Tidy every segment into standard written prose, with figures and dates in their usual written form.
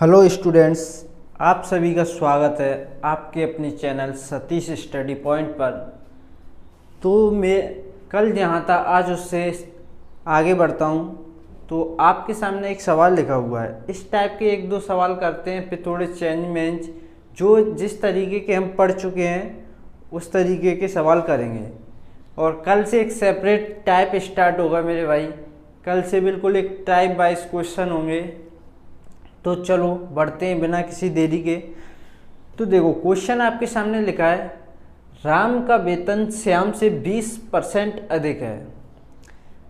Hello students, आप सभी का स्वागत है आपके अपने चैनल सतीश स्टडी पॉइंट पर। तो मैं कल जहाँ था आज उससे आगे बढ़ता हूँ। तो आपके सामने एक सवाल लिखा हुआ है, इस टाइप के एक दो सवाल करते हैं, फिर थोड़े चेंज मेंज जो जिस तरीके के हम पढ़ चुके हैं उस तरीके के सवाल करेंगे। और कल से एक सेपरेट टाइप स्टार्ट होगा मेरे भाई, कल से बिल्कुल एक टाइप वाइज क्वेश्चन होंगे। तो चलो बढ़ते हैं बिना किसी देरी के। तो देखो क्वेश्चन आपके सामने लिखा है, राम का वेतन श्याम से 20% अधिक है।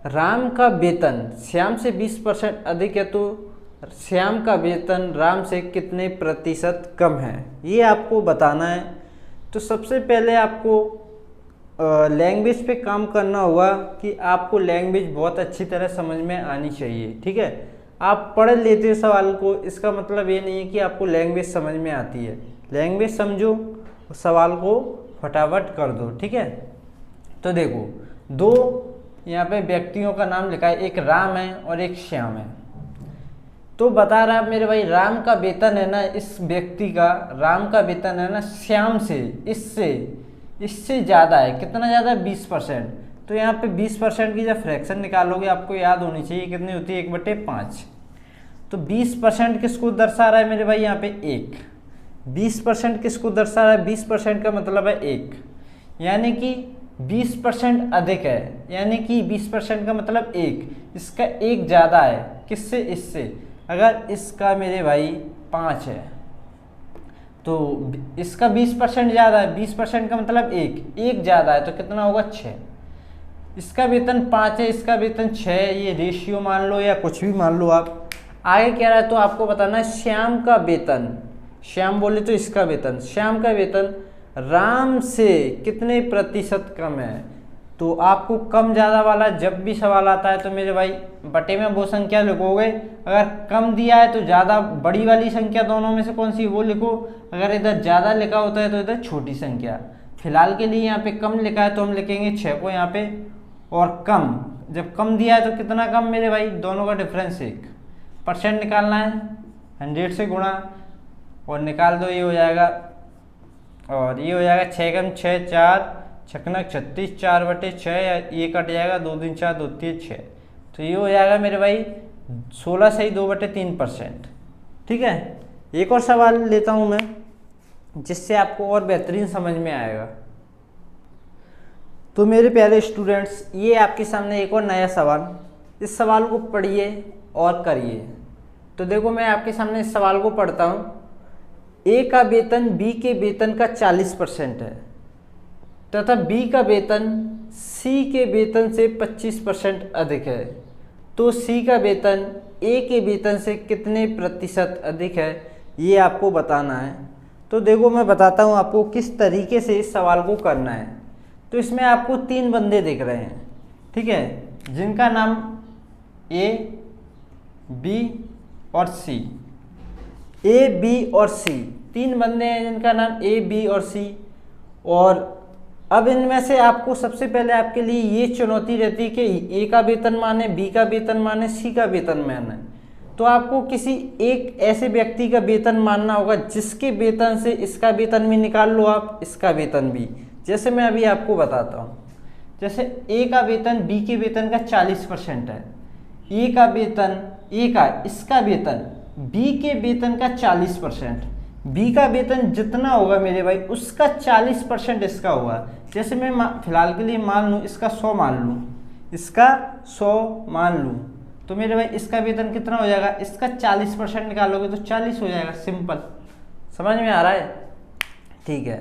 राम का वेतन श्याम से 20% अधिक है, तो श्याम का वेतन राम से कितने प्रतिशत कम है, ये आपको बताना है। तो सबसे पहले आपको लैंग्वेज पे काम करना होगा कि आपको लैंग्वेज बहुत अच्छी तरह समझ में आनी चाहिए। ठीक है, आप पढ़ लेते हो सवाल को, इसका मतलब ये नहीं है कि आपको लैंग्वेज समझ में आती है। लैंग्वेज समझो, सवाल को फटाफट कर दो। ठीक है, तो देखो दो यहाँ पे व्यक्तियों का नाम लिखा है, एक राम है और एक श्याम है। तो बता रहा है मेरे भाई, राम का वेतन है ना, इस व्यक्ति का राम का वेतन है ना श्याम से इससे ज़्यादा है। कितना ज़्यादा है? 20%। तो यहाँ पे 20% की जब फ्रैक्शन निकालोगे आपको याद होनी चाहिए कितनी होती है, 1/5। तो 20% किसको दर्शा रहा है मेरे भाई, यहाँ पे 1। 20% किसको दर्शा रहा है? 20% का मतलब है 1, यानी कि 20% अधिक है, यानी कि 20% का मतलब 1। इसका 1 ज़्यादा है किससे? इससे। अगर इसका मेरे भाई 5 है तो इसका 20% ज़्यादा है, 20% का मतलब 1 ज़्यादा है, तो कितना होगा? 6। इसका वेतन 5 है, इसका वेतन 6 है, ये रेशियो मान लो या कुछ भी मान लो आप। आगे कह रहा है तो आपको बताना है श्याम का वेतन, श्याम बोले तो इसका वेतन, श्याम का वेतन राम से कितने प्रतिशत कम है। तो आपको कम ज़्यादा वाला जब भी सवाल आता है तो मेरे भाई बटे में वो संख्या लिखोगे। अगर कम दिया है तो ज़्यादा बड़ी वाली संख्या दोनों में से कौन सी वो लिखो, अगर इधर ज़्यादा लिखा होता है तो इधर छोटी संख्या। फिलहाल के लिए यहाँ पे कम लिखा है तो हम लिखेंगे 6 को यहाँ पे, और कम जब कम दिया है तो कितना कम मेरे भाई, दोनों का डिफरेंस 1%। निकालना है 100 से गुणा और निकाल दो, ये हो जाएगा, और ये हो जाएगा 6 कम 6 4 छकनक 36, 4/6, ये कट जाएगा, 2 दूनी 4 2 3 6। तो ये हो जाएगा मेरे भाई 16 सही 2/3%। ठीक है, एक और सवाल लेता हूँ मैं जिससे आपको और बेहतरीन समझ में आएगा। तो मेरे प्यारे स्टूडेंट्स, ये आपके सामने एक और नया सवाल, इस सवाल को पढ़िए और करिए। तो देखो मैं आपके सामने इस सवाल को पढ़ता हूँ। ए का वेतन बी के वेतन का 40% है तथा बी का वेतन सी के वेतन से 25% अधिक है, तो सी का वेतन ए के वेतन से कितने प्रतिशत अधिक है, ये आपको बताना है। तो देखो मैं बताता हूँ आपको किस तरीके से इस सवाल को करना है। तो इसमें आपको 3 बंदे दिख रहे हैं, ठीक है, जिनका नाम ए बी और सी। ए बी और सी 3 बंदे हैं जिनका नाम ए बी और सी। और अब इनमें से आपको सबसे पहले आपके लिए ये चुनौती रहती है कि ए का वेतन माने, बी का वेतन माने, सी का वेतन माने। तो आपको किसी एक ऐसे व्यक्ति का वेतन मानना होगा जिसके वेतन से इसका वेतन भी निकाल लो आप, इसका वेतन भी। जैसे मैं अभी आपको बताता हूँ, जैसे ए का वेतन बी के वेतन का 40% है, ए का वेतन इसका वेतन बी के वेतन का 40%, बी का वेतन जितना होगा मेरे भाई उसका 40% इसका होगा। जैसे मैं फिलहाल के लिए मान लूँ इसका 100 मान लूँ, इसका 100 मान लूँ, तो मेरे भाई इसका वेतन कितना हो जाएगा, इसका 40% निकालोगे तो 40 हो जाएगा। सिंपल, समझ में आ रहा है? ठीक है,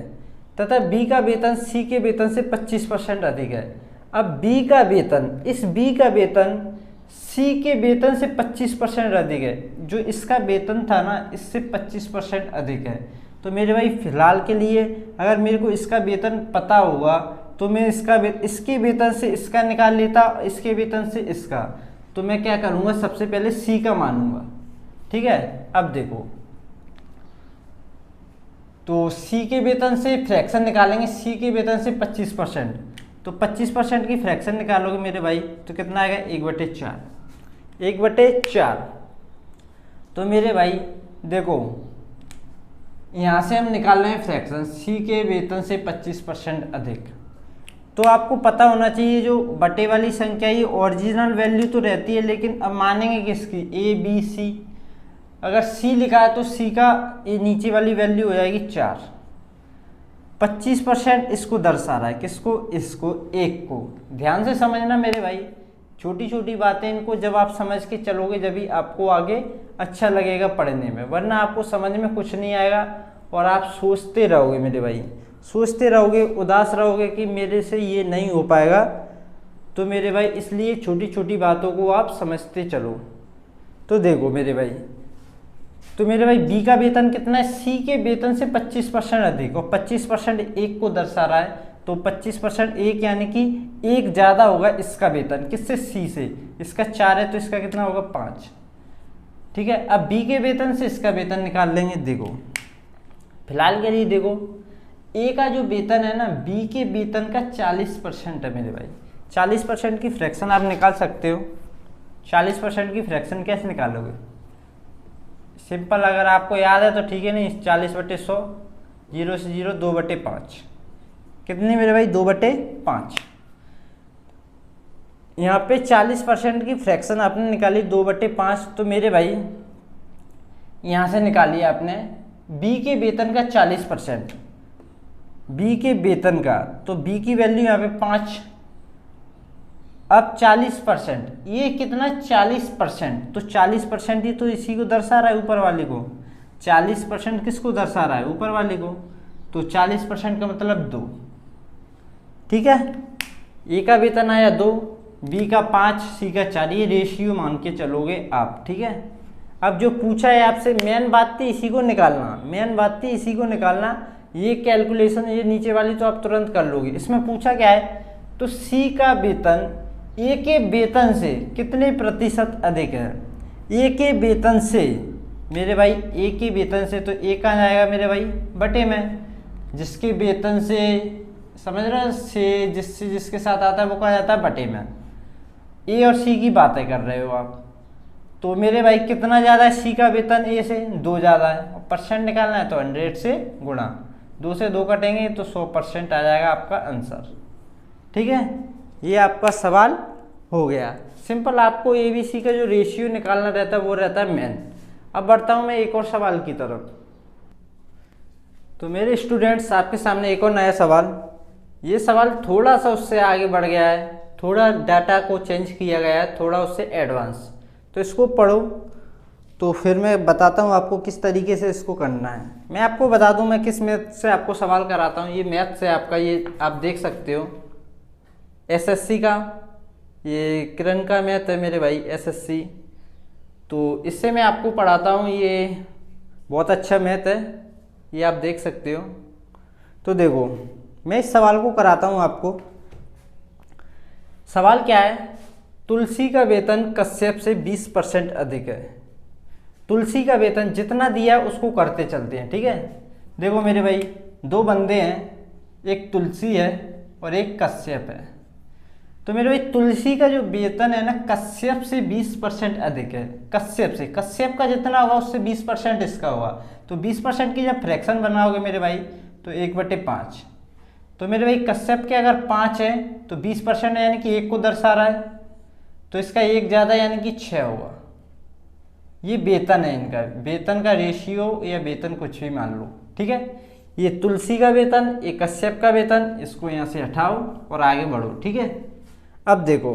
तथा बी का वेतन सी के वेतन से 25% अधिक है। अब बी का वेतन, इस बी का वेतन सी के वेतन से 25% अधिक है, जो इसका वेतन था ना इससे 25% अधिक है। तो मेरे भाई फिलहाल के लिए अगर मेरे को इसका वेतन पता होगा तो मैं इसके वेतन से इसका निकाल लेता, इसके वेतन से इसका। तो मैं क्या करूँगा, सबसे पहले सी का मानूंगा। ठीक है, अब देखो तो सी के वेतन से फ्रैक्शन निकालेंगे, सी के वेतन से 25%, तो 25% की फ्रैक्शन निकालोगे मेरे भाई तो कितना आएगा, 1/4। 1/4। तो मेरे भाई देखो यहाँ से हम निकाल रहे हैं फ्रैक्शन, सी के वेतन से 25% अधिक। तो आपको पता होना चाहिए जो बटे वाली संख्या ये ओरिजिनल वैल्यू तो रहती है, लेकिन अब मानेंगे किसकी, ए बी सी। अगर सी लिखा है तो सी का ये नीचे वाली वैल्यू हो जाएगी 4। 25% इसको दर्शा रहा है, किसको, इसको, एक को। ध्यान से समझना मेरे भाई, छोटी छोटी बातें इनको जब आप समझ के चलोगे जब भी आपको आगे अच्छा लगेगा पढ़ने में, वरना आपको समझ में कुछ नहीं आएगा और आप सोचते रहोगे मेरे भाई, सोचते रहोगे, उदास रहोगे कि मेरे से ये नहीं हो पाएगा। तो मेरे भाई इसलिए छोटी छोटी बातों को आप समझते चलो। तो देखो मेरे भाई, तो मेरे भाई बी का वेतन कितना है, सी के वेतन से 25% अधिक, और 25% एक को दर्शा रहा है, तो 25% एक यानी कि एक ज़्यादा होगा इसका वेतन, किससे, सी से। इसका 4 है तो इसका कितना होगा, 5। ठीक है, अब बी के वेतन से इसका वेतन निकाल लेंगे। देखो फिलहाल के लिए देखो ए का जो वेतन है ना, बी के वेतन का 40% है मेरे भाई। 40% की फ्रैक्शन आप निकाल सकते हो। 40% की फ्रैक्शन कैसे निकालोगे, सिंपल, अगर आपको याद है तो ठीक है, नहीं 40/100, 0 से 0, 2/5। कितनी मेरे भाई, 2/5। यहाँ पे 40% की फ्रैक्शन आपने निकाली 2/5। तो मेरे भाई यहाँ से निकालिए आपने बी के वेतन का 40%, बी के वेतन का, तो बी की वैल्यू यहाँ पे 5। अब 40%, ये कितना, 40%, तो 40% ही तो इसी को दर्शा रहा है, ऊपर वाले को। 40% किसको दर्शा रहा है, ऊपर वाले को। तो 40% का मतलब 2। ठीक है, ए का वेतन आया 2, बी का 5, सी का 4, ये रेशियो मान के चलोगे आप। ठीक है, अब जो पूछा है आपसे, मेन बात थी इसी को निकालना, मेन बात थी इसी को निकालना। ये कैलकुलेशन ये नीचे वाली तो आप तुरंत कर लोगे। इसमें पूछा क्या है, तो सी का वेतन ए के वेतन से कितने प्रतिशत अधिक है। ए के वेतन से मेरे भाई, ए के वेतन से, तो ए कहाँ जाएगा मेरे भाई, बटे में। जिसके वेतन से, समझ रहे हो, से जिससे जिसके साथ आता है वो कहाँ जाता है, बटे में। ए और सी की बातें कर रहे हो आप। तो मेरे भाई कितना ज़्यादा है सी का वेतन ए से, 2 ज़्यादा है। और परसेंट निकालना है तो 100 से गुणा, 2 से 2 कटेंगे तो 100% आ जाएगा आपका आंसर। ठीक है, ये आपका सवाल हो गया सिंपल। आपको ए बी सी का जो रेशियो निकालना रहता है वो रहता है मेन। अब बढ़ता हूँ मैं एक और सवाल की तरफ। तो मेरे स्टूडेंट्स, आपके सामने एक और नया सवाल। ये सवाल थोड़ा सा उससे आगे बढ़ गया है, थोड़ा डाटा को चेंज किया गया है, थोड़ा उससे एडवांस। तो इसको पढ़ो तो फिर मैं बताता हूँ आपको किस तरीके से इसको करना है। मैं आपको बता दूँ मैं किस मैथ से आपको सवाल कराता हूँ। ये मैथ से आपका, ये आप देख सकते हो एसएससी का, ये किरण का मैथ है मेरे भाई, एसएससी। तो इससे मैं आपको पढ़ाता हूँ, ये बहुत अच्छा मैथ है, ये आप देख सकते हो। तो देखो मैं इस सवाल को कराता हूँ आपको। सवाल क्या है, तुलसी का वेतन कश्यप से 20% अधिक है। तुलसी का वेतन जितना दिया उसको करते चलते हैं। ठीक है, देखो मेरे भाई, 2 बंदे हैं, एक तुलसी है और एक कश्यप है। तो मेरे भाई तुलसी का जो वेतन है ना, कश्यप से 20% अधिक है। कश्यप से, कश्यप का जितना होगा उससे 20% इसका होगा। तो 20% की जब फ्रैक्शन बनाओगे मेरे भाई, तो 1/5। तो मेरे भाई कश्यप के अगर 5 है तो 20% यानी कि 1 को दर्शा रहा है, तो इसका 1 ज़्यादा यानी कि 6 होगा। ये वेतन है इनका, वेतन का रेशियो या वेतन कुछ भी मान लो। ठीक है, ये तुलसी का वेतन, ये कश्यप का वेतन, इसको यहाँ से हटाओ और आगे बढ़ो। ठीक है, अब देखो,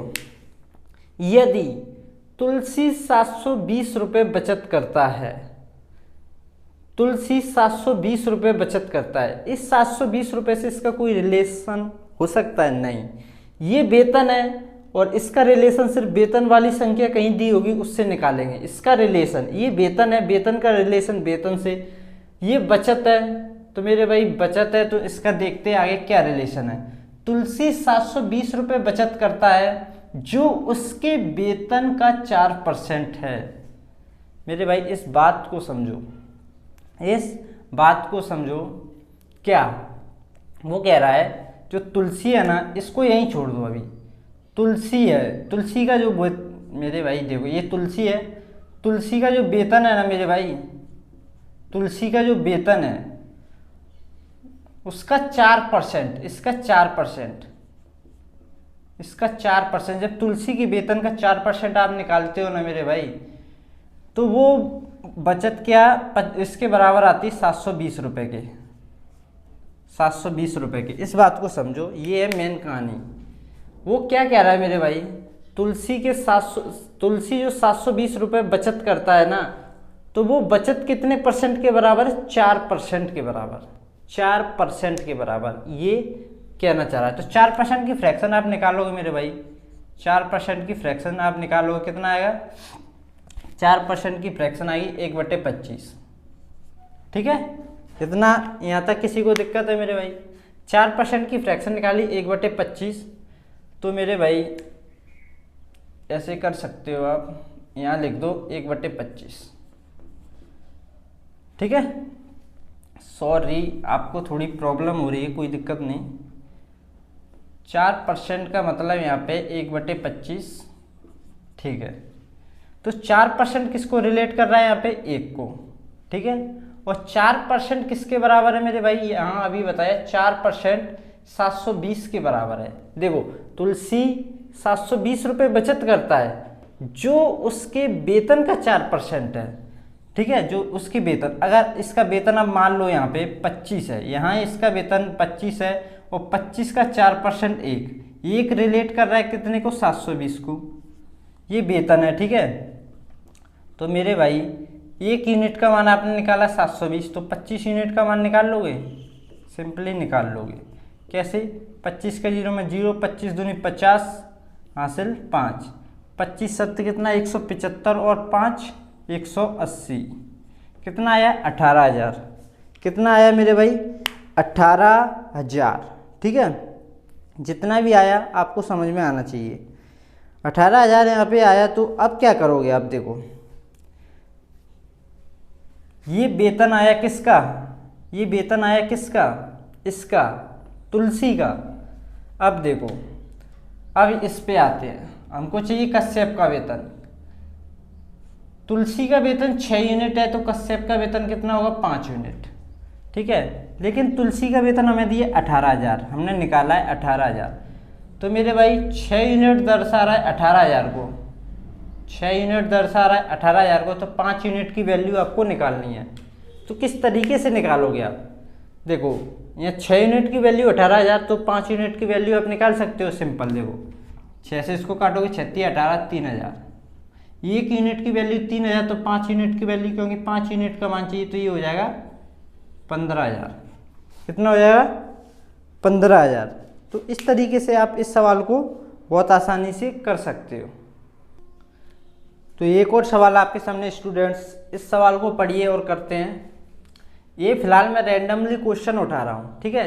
यदि तुलसी 720 रुपये बचत करता है, तुलसी 720 रुपये बचत करता है, इस 720 रुपये से इसका कोई रिलेशन हो सकता है? नहीं। ये वेतन है और इसका रिलेशन सिर्फ वेतन वाली संख्या कहीं दी होगी उससे निकालेंगे। इसका रिलेशन, ये वेतन है, वेतन का रिलेशन वेतन से। ये बचत है, तो मेरे भाई बचत है, तो इसका देखते हैं आगे क्या रिलेशन है। तुलसी 720 रुपये बचत करता है जो उसके वेतन का 4% है। मेरे भाई इस बात को समझो, इस बात को समझो। क्या वो कह रहा है, जो तुलसी है ना, इसको यहीं छोड़ दो अभी। तुलसी है, तुलसी का जो मेरे भाई देखो, ये तुलसी है, तुलसी का जो वेतन है ना मेरे भाई, तुलसी का जो वेतन है उसका 4%, इसका 4%, इसका 4%, जब तुलसी के वेतन का 4% आप निकालते हो ना मेरे भाई, तो वो बचत क्या इसके बराबर आती है 720 रुपये के, 720 रुपये के। इस बात को समझो, ये है मेन कहानी। वो क्या कह रहा है मेरे भाई, तुलसी जो 720 रुपये बचत करता है ना, तो वो बचत कितने परसेंट के बराबर है? 4% के बराबर, 4% के बराबर ये कहना चाह रहा है। तो 4% की फ्रैक्शन आप निकालोगे मेरे भाई, 4% की फ्रैक्शन आप निकालोगे, कितना आएगा? 4% की फ्रैक्शन आएगी 1/25। ठीक है, इतना यहाँ तक किसी को दिक्कत है मेरे भाई? 4% की फ्रैक्शन निकाली 1/25, तो मेरे भाई ऐसे कर सकते हो आप, यहाँ लिख दो 1/25। ठीक है, सॉरी आपको थोड़ी प्रॉब्लम हो रही है, कोई दिक्कत नहीं। 4% का मतलब यहाँ पे 1/25। ठीक है, तो 4% किसको रिलेट कर रहा है यहाँ पे? 1 को। ठीक है, और 4% किसके बराबर है मेरे भाई? यहाँ अभी बताया 4% 720 के बराबर है। देखो तुलसी 720 रुपये बचत करता है, जो उसके वेतन का 4% है। ठीक है, जो उसकी वेतन, अगर इसका वेतन अब मान लो यहाँ पे 25 है, यहाँ इसका वेतन 25 है, और 25 का 4% 1 रिलेट कर रहा है कितने को? 720 को। ये वेतन है। ठीक है, तो मेरे भाई 1 यूनिट का मान आपने निकाला 720, तो 25 यूनिट का मान निकाल लोगे, सिंपली निकाल लोगे। कैसे? 25 का 0 में 0, 25 दूनी 50, हासिल 5, 25 सत्य कितना? 175, और 5 180, कितना आया? 18,000। कितना आया मेरे भाई? 18,000। ठीक है, जितना भी आया आपको समझ में आना चाहिए। 18,000 यहाँ पे आया, तो अब क्या करोगे आप? देखो ये वेतन आया किसका? ये वेतन आया किसका? इसका, तुलसी का। अब देखो, अब इस पे आते हैं, हमको चाहिए कश्यप का वेतन। तुलसी का वेतन 6 यूनिट है, तो कश्यप का वेतन कितना होगा? 5 यूनिट। ठीक है, लेकिन तुलसी का वेतन हमें दिए 18,000, हमने निकाला है 18,000, तो मेरे भाई 6 यूनिट दर्शा रहा है 18,000 को, 6 यूनिट दर्शा रहा है 18,000 को, तो 5 यूनिट की वैल्यू आपको निकालनी है। तो किस तरीके से निकालोगे आप? देखो यहाँ 6 यूनिट की वैल्यू 18,000, तो 5 यूनिट की वैल्यू आप निकाल सकते हो, सिंपल। देखो 6 से इसको काटोगे, 36 18 3,000, 1 यूनिट की वैल्यू 3,000, तो 5 यूनिट की वैल्यू, क्योंकि 5 यूनिट का मान चाहिए, तो ये हो जाएगा 15,000। कितना हो जाएगा? 15,000। तो इस तरीके से आप इस सवाल को बहुत आसानी से कर सकते हो। तो एक और सवाल आपके सामने स्टूडेंट्स, इस सवाल को पढ़िए और करते हैं। ये फिलहाल मैं रैंडमली क्वेश्चन उठा रहा हूँ। ठीक है,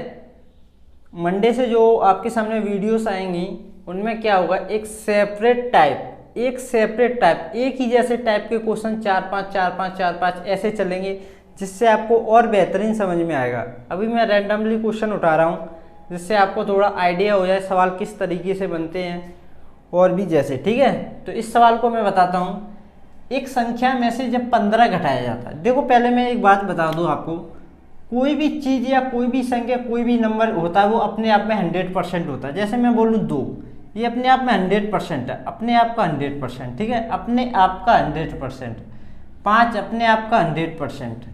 मंडे से जो आपके सामने वीडियोस आएंगी उनमें क्या होगा, एक सेपरेट टाइप, एक ही जैसे टाइप के क्वेश्चन 4-5 ऐसे चलेंगे, जिससे आपको और बेहतरीन समझ में आएगा। अभी मैं रैंडमली क्वेश्चन उठा रहा हूँ, जिससे आपको थोड़ा आइडिया हो जाए सवाल किस तरीके से बनते हैं और भी जैसे। ठीक है, तो इस सवाल को मैं बताता हूँ। एक संख्या में से जब 15 घटाया जाता है, देखो पहले मैं एक बात बता दूँ आपको, कोई भी चीज़ या कोई भी संख्या, कोई भी नंबर होता है, वो अपने आप में 100% होता है। जैसे मैं बोलूँ 2, ये अपने आप में 100% है, अपने आप का 100%। ठीक है, अपने आप का 100%। 5 अपने आप का 100%,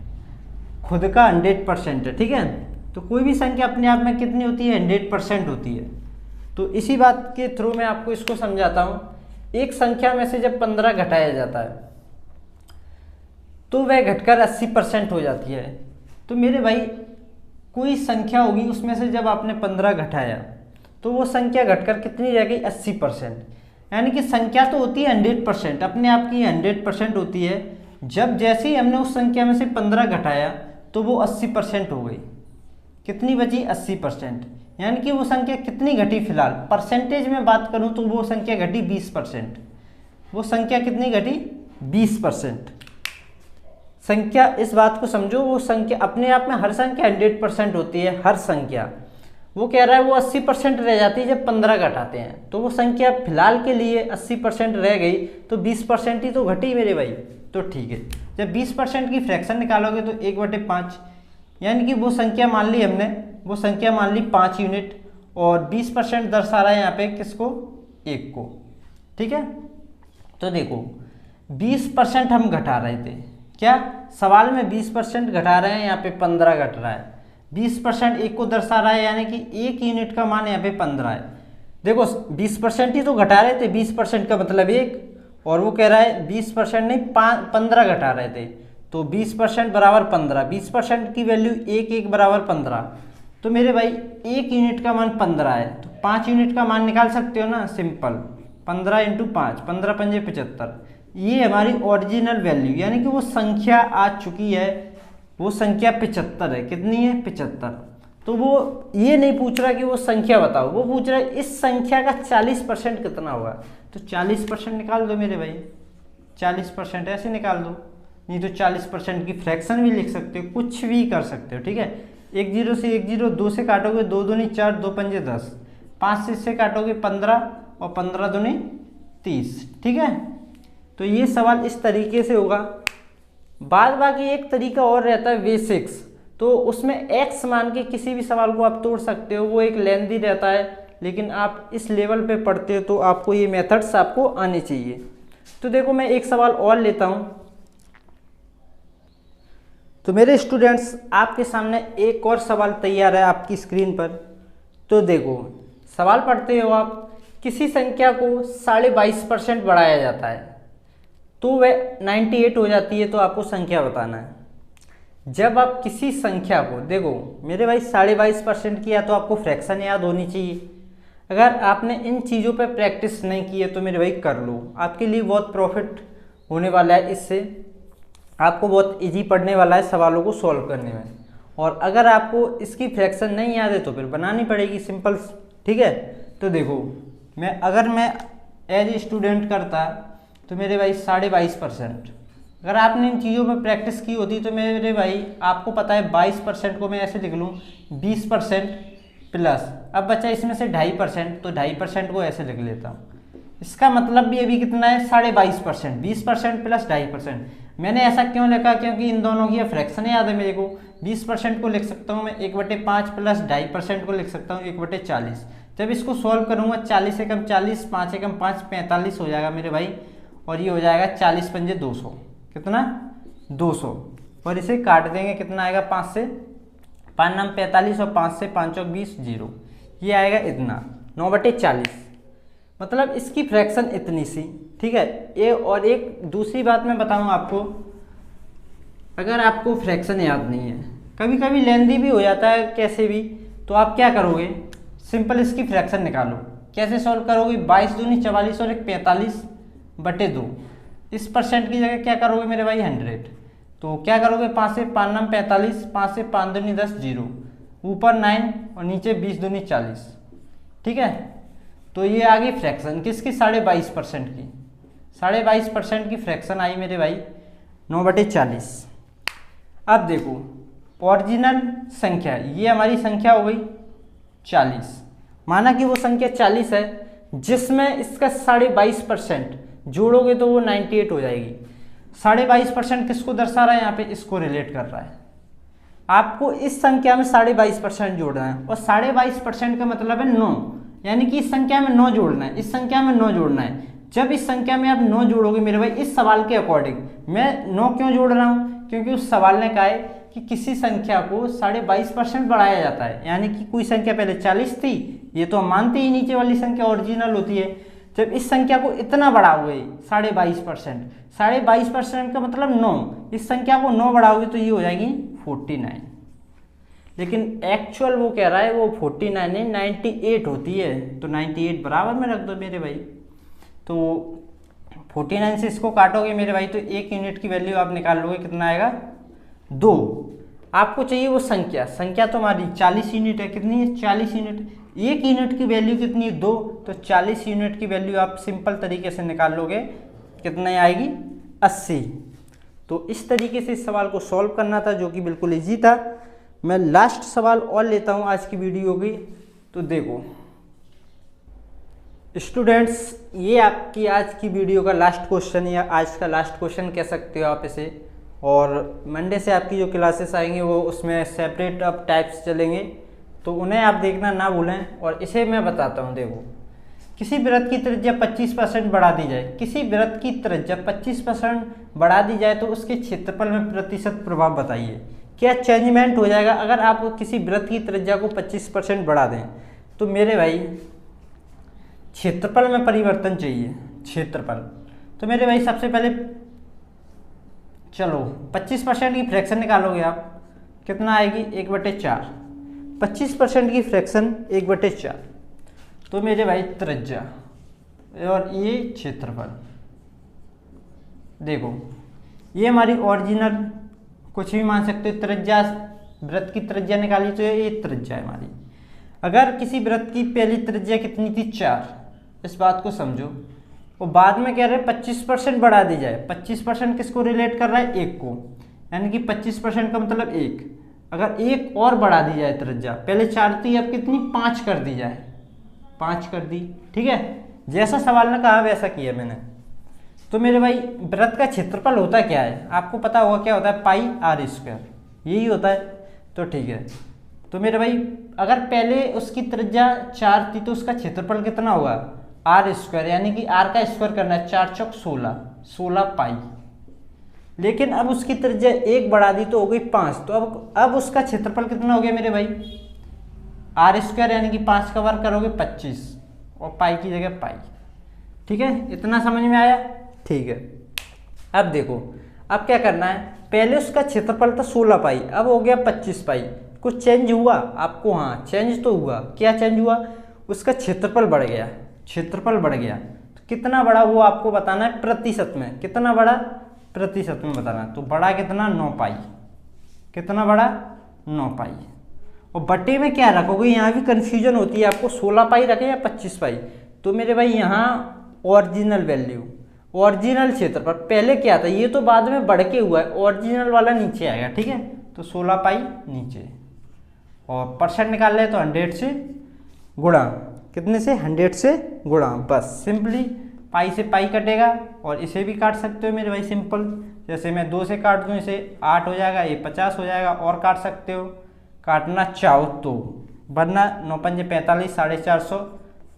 खुद का 100% है। ठीक है, तो कोई भी संख्या अपने आप में कितनी होती है? 100% होती है। तो इसी बात के थ्रू मैं आपको इसको समझाता हूँ। एक संख्या में से जब 15 घटाया जाता है, तो वह घटकर 80% हो जाती है। तो मेरे भाई कोई संख्या होगी, उसमें से जब आपने 15 घटाया, तो वो संख्या घटकर कितनी रह गई? 80%। यानी कि संख्या तो होती है 100%, अपने आप की 100% होती है। जब जैसे ही हमने उस संख्या में से 15 घटाया, तो वो 80% हो गई। कितनी बची? 80%। यानी कि वो संख्या कितनी घटी? फिलहाल परसेंटेज में बात करूं तो वो संख्या घटी 20%। वो संख्या कितनी घटी? 20%। संख्या, इस बात को समझो, वो संख्या अपने आप में, हर संख्या 100% होती है, हर संख्या। वो कह रहा है वो 80% रह जाती है जब 15 घटाते हैं, तो वो संख्या फिलहाल के लिए 80% रह गई, तो 20% ही तो घटी मेरे भाई। तो ठीक है। जब 20% की फ्रैक्शन निकालोगे तो 1/5, यानी कि वो संख्या मान ली हमने, वो संख्या मान ली 5 यूनिट, और 20% दर्शा रहा है यहाँ पे किसको, 1 को। ठीक है, तो देखो 20% हम घटा रहे थे, क्या सवाल में 20% घटा रहे हैं, यहाँ पे 15 घट रहा है। 20% 1 को दर्शा रहा है, यानी कि 1 यूनिट का मान यहाँ पे 15 है। देखो 20% ही तो घटा रहे थे, 20% का मतलब 1, और वो कह रहा है 20% नहीं 15 घटा रहे थे, तो 20% बराबर 15, 20% की वैल्यू 1 बराबर 15, तो मेरे भाई 1 यूनिट का मान 15 है, तो 5 यूनिट का मान निकाल सकते हो ना, सिंपल 15 × 5, 15 × 5 = 75। ये हमारी ओरिजिनल वैल्यू, यानी कि वो संख्या आ चुकी है, वो संख्या 75 है। कितनी है, 75। तो वो ये नहीं पूछ रहा कि वो संख्या बताओ, वो पूछ रहा है इस संख्या का 40% कितना होगा। तो 40% निकाल दो मेरे भाई, 40% ऐसे निकाल दो, नहीं तो 40% की फ्रैक्शन भी लिख सकते हो, कुछ भी कर सकते हो। ठीक है, 1 0 से 1 0, 2 से काटोगे 2 दूनी 4, 2 पंजे 10, 5 से इससे काटोगे 15, और 15 दूनी 30। ठीक है, तो ये सवाल इस तरीके से होगा। बाद बाकी एक तरीका और रहता है बेसिक्स, तो उसमें एक्स मान के किसी भी सवाल को आप तोड़ सकते हो, वो एक लेंथी रहता है, लेकिन आप इस लेवल पे पढ़ते हो तो आपको ये मेथड्स आपको आने चाहिए। तो देखो मैं एक सवाल और लेता हूँ। तो मेरे स्टूडेंट्स आपके सामने एक और सवाल तैयार है आपकी स्क्रीन पर। तो देखो सवाल पढ़ते हो आप, किसी संख्या को 22.5% बढ़ाया जाता है तो वह 98 हो जाती है, तो आपको संख्या बताना है। जब आप किसी संख्या को, देखो मेरे भाई 22.5% किया तो आपको फ्रैक्शन याद होनी चाहिए। अगर आपने इन चीज़ों पर प्रैक्टिस नहीं की है तो मेरे भाई कर लो, आपके लिए बहुत प्रॉफिट होने वाला है, इससे आपको बहुत इजी पड़ने वाला है सवालों को सॉल्व करने में। और अगर आपको इसकी फ्रैक्शन नहीं याद है तो फिर बनानी पड़ेगी सिंपल। ठीक है, तो देखो अगर मैं एज ए स्टूडेंट करता तो मेरे भाई 22.5%, अगर आपने इन चीज़ों पर प्रैक्टिस की होती तो मेरे भाई आपको पता है 22% को मैं ऐसे लिख लूँ 20% प्लस, अब बचा इसमें से 2.5%, तो 2.5% को ऐसे लिख लेता हूँ। इसका मतलब भी अभी कितना है, 22.5%, 20% प्लस 2.5%। मैंने ऐसा क्यों लिखा, क्योंकि इन दोनों की फ्रैक्शन याद है मेरे को। 20% को लिख सकता हूँ मैं 1/5 प्लस 2.5% को लिख सकता हूँ 1/40। जब इसको सॉल्व करूँगा 40 से कम 40, 5 से कम 5, 45 हो जाएगा मेरे भाई, और ये हो जाएगा 40 पंजे 200, कितना 200, और इसे काट देंगे कितना आएगा, 5 से 5 9 45, और 5 से 5 चौक 20, 0, ये आएगा इतना 9/40, मतलब इसकी फ्रैक्शन इतनी सी। ठीक है, ये और एक दूसरी बात मैं बताऊँ आपको, अगर आपको फ्रैक्शन याद नहीं है, कभी कभी लेंदी भी हो जाता है कैसे भी, तो आप क्या करोगे, सिंपल इसकी फ्रैक्शन निकालो। कैसे सॉल्व करोगे, 22 दूनी 44 और 1 45/2, इस परसेंट की जगह क्या करोगे मेरे भाई 100, तो क्या करोगे 5 से 5 9 45, 5 से 5 दूनी 10, 0, ऊपर 9 और नीचे 20 दूनी 40। ठीक है, तो ये आ गई फ्रैक्शन किसकी, 22.5% की। 22.5% की फ्रैक्शन आई मेरे भाई 9/40। अब देखो ओरिजिनल संख्या, ये हमारी संख्या हो गई 40, माना कि वो संख्या 40 है, जिसमें इसका 22.5% जोड़ोगे तो वो 98 हो जाएगी। 22.5% किसको दर्शा रहा है, यहाँ पे इसको रिलेट कर रहा है। आपको इस संख्या में 22.5% जोड़ना है, और 22.5% का मतलब है 9, यानी कि इस संख्या में 9 जोड़ना है, इस संख्या में 9 जोड़ना है। जब इस संख्या में आप 9 जोड़ोगे मेरे भाई, इस सवाल के अकॉर्डिंग, मैं 9 क्यों जोड़ रहा हूँ, क्योंकि उस सवाल ने कहा है कि किसी संख्या को 22.5% बढ़ाया जाता है, यानी कि कोई संख्या पहले 40 थी, ये तो हम मानते ही नीचे वाली संख्या ओरिजिनल होती है। जब इस संख्या को इतना बढ़ाओगे 22.5%, 22% का मतलब 9, इस संख्या को 9 बढ़ाओगे तो ये हो जाएगी 49, लेकिन एक्चुअल वो कह रहा है वो 49 नहीं 98 होती है, तो 98 बराबर में रख दो मेरे भाई। तो 49 से इसको काटोगे मेरे भाई तो 1 यूनिट की वैल्यू आप निकाल लोगे, कितना आएगा 2। आपको चाहिए वो संख्या तो हमारी 40 यूनिट है, कितनी है 40 यूनिट, 1 यूनिट की वैल्यू कितनी है 2, तो 40 यूनिट की वैल्यू आप सिंपल तरीके से निकाल लोगे, कितना आएगी 80। तो इस तरीके से इस सवाल को सॉल्व करना था, जो कि बिल्कुल ईजी था। मैं लास्ट सवाल और लेता हूँ आज की वीडियो की। तो देखो स्टूडेंट्स, ये आपकी आज की वीडियो का लास्ट क्वेश्चन या आज का लास्ट क्वेश्चन कह सकते हो आप इसे। और मंडे से आपकी जो क्लासेस आएंगे वो उसमें सेपरेट अब टाइप्स चलेंगे, तो उन्हें आप देखना ना भूलें। और इसे मैं बताता हूँ, देखो, किसी वृत्त की त्रिज्या 25% बढ़ा दी जाए, किसी वृत्त की त्रिज्या 25% बढ़ा दी जाए तो उसके क्षेत्रफल में प्रतिशत प्रभाव बताइए। क्या चेंजमेंट हो जाएगा अगर आप किसी वृत्त की त्रिज्या को 25% बढ़ा दें? तो मेरे भाई क्षेत्रफल में परिवर्तन चाहिए, क्षेत्रफल। तो मेरे भाई सबसे पहले चलो 25% की फ्रैक्शन निकालोगे आप, कितना आएगी? 1/4। 25% की फ्रैक्शन 1/4, तो मेरे भाई त्रिज्या और ये क्षेत्रफल। देखो ये हमारी ओरिजिनल, कुछ भी मान सकते हो, त्रिज्या, वृत्त की त्रिज्या निकाली तो ये त्रिज्या है हमारी। अगर किसी वृत्त की पहली त्रिज्या कितनी थी? 4, इस बात को समझो। और बाद में कह रहे हैं 25% बढ़ा दी जाए। 25% किसको रिलेट कर रहा है? 1 को, यानी कि 25% का मतलब 1। अगर 1 और बढ़ा दी जाए त्रिज्या, पहले 4 थी, अब कितनी? 5 कर दी जाए, 5 कर दी, ठीक है। जैसा सवाल ने कहा वैसा किया मैंने। तो मेरे भाई वृत्त का क्षेत्रफल होता क्या है? आपको पता होगा क्या होता है? पाई आर स्क्वायर, यही होता है। तो ठीक है, तो मेरे भाई अगर पहले उसकी त्रिज्या 4 थी तो उसका क्षेत्रफल कितना होगा? आर स्क्वायर, यानी कि आर का स्क्वायर करना है, 4 चौक 16, 16 पाई। लेकिन अब उसकी त्रिज्या 1 बढ़ा दी तो हो गई 5, तो अब उसका क्षेत्रफल कितना हो गया मेरे भाई? आर स्क्वायर, यानी कि 5 का वर्ग करोगे 25 और पाई की जगह पाई। ठीक है, इतना समझ में आया? ठीक है। अब देखो, अब क्या करना है? पहले उसका क्षेत्रफल था 16 पाई, अब हो गया 25 पाई। कुछ चेंज हुआ आपको? हाँ, चेंज तो हुआ। क्या चेंज हुआ? उसका क्षेत्रफल बढ़ गया, क्षेत्रफल बढ़ गया। तो कितना बड़ा वो आपको बताना है प्रतिशत में। कितना बड़ा? प्रतिशत में बताना है। तो बड़ा कितना? 9 पाई। कितना बड़ा? 9 पाई। और बटे में क्या रखोगे? यहाँ भी कंफ्यूजन होती है आपको, 16 पाई रखे या 25 पाई। तो मेरे भाई यहाँ ओरिजिनल वैल्यू, ओरिजिनल क्षेत्रफल पहले क्या था, ये तो बाद में बढ़ के हुआ है, ओरिजिनल वाला नीचे आएगा, ठीक है। तो 16 पाई नीचे, और परसेंट निकाल ले तो 100 से गुणा, कितने से? 100 से गुणा। बस सिंपली पाई से पाई कटेगा, और इसे भी काट सकते हो मेरे भाई, सिंपल। जैसे मैं 2 से काट दूँ इसे, 8 हो जाएगा, ये 50 हो जाएगा। और काट सकते हो, काटना चाहो तो, वरना 9 पंजे 45, 450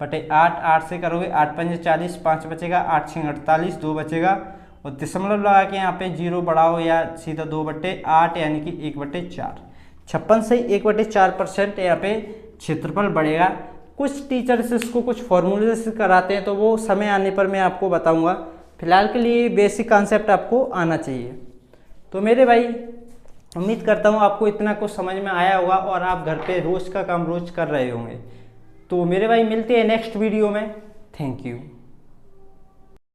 बटे 8, 8 से करोगे 8 पंजे 40, 5 बचेगा, 8 6 48, 2 बचेगा। और दशमलव लगा के यहाँ पे 0 बढ़ाओ या सीधा 2/8, यानी कि 1/4। 56 से 1/4% यहाँ पे क्षेत्रफल बढ़ेगा। कुछ टीचर्स इसको कुछ फॉर्मूले से कराते हैं, तो वो समय आने पर मैं आपको बताऊंगा। फिलहाल के लिए बेसिक कॉन्सेप्ट आपको आना चाहिए। तो मेरे भाई उम्मीद करता हूँ आपको इतना कुछ समझ में आया होगा, और आप घर पे रोज का काम रोज कर रहे होंगे। तो मेरे भाई मिलते हैं नेक्स्ट वीडियो में। Thank you.